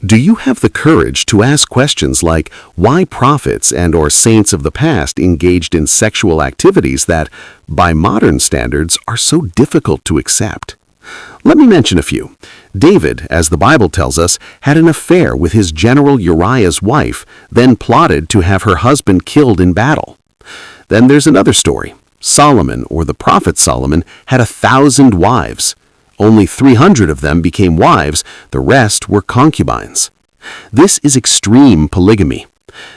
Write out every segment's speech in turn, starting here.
Do you have the courage to ask questions like why prophets and/or saints of the past engaged in sexual activities that, by modern standards, are so difficult to accept? Let me mention a few. David, as the Bible tells us, had an affair with his general Uriah's wife, then plotted to have her husband killed in battle. Then there's another story. Solomon, or the prophet Solomon, had 1,000 wives. Only 300 of them became wives, the rest were concubines. This is extreme polygamy.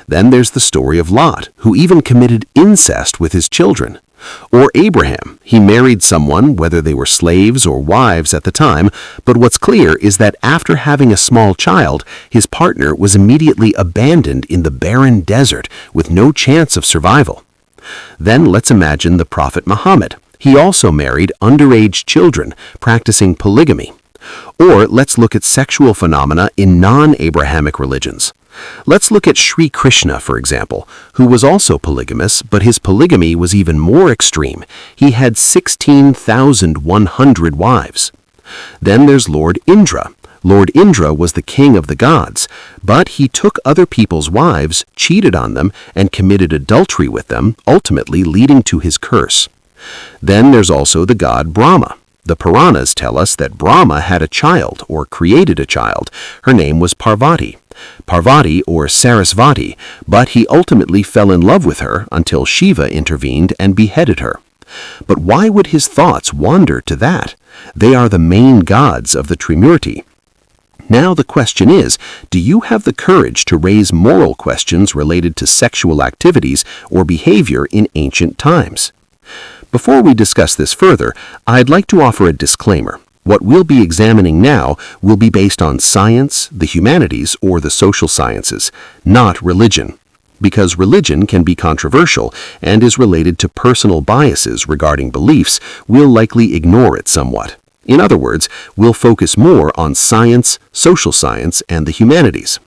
Then there's the story of Lot, who even committed incest with his children. Or Abraham, he married someone, whether they were slaves or wives at the time, but what's clear is that after having a small child, his partner was immediately abandoned in the barren desert with no chance of survival. Then let's imagine the Prophet Muhammad. He also married underage children, practicing polygamy. Or let's look at sexual phenomena in non-Abrahamic religions. Let's look at Sri Krishna, for example, who was also polygamous, but his polygamy was even more extreme. He had 16,100 wives. Then there's Lord Indra. Lord Indra was the king of the gods, but he took other people's wives, cheated on them, and committed adultery with them, ultimately leading to his curse. Then there's also the god Brahma. The Puranas tell us that Brahma had a child, or created a child. Her name was Parvati. Parvati, or Sarasvati, but he ultimately fell in love with her until Shiva intervened and beheaded her. But why would his thoughts wander to that? They are the main gods of the Trimurti. Now the question is, do you have the courage to raise moral questions related to sexual activities or behavior in ancient times? Before we discuss this further, I'd like to offer a disclaimer. What we'll be examining now will be based on science, the humanities, or the social sciences, not religion. Because religion can be controversial and is related to personal biases regarding beliefs, we'll likely ignore it somewhat. In other words, we'll focus more on science, social science, and the humanities.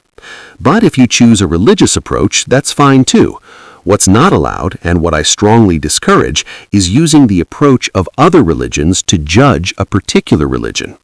But if you choose a religious approach, that's fine too. What's not allowed, and what I strongly discourage, is using the approach of other religions to judge a particular religion.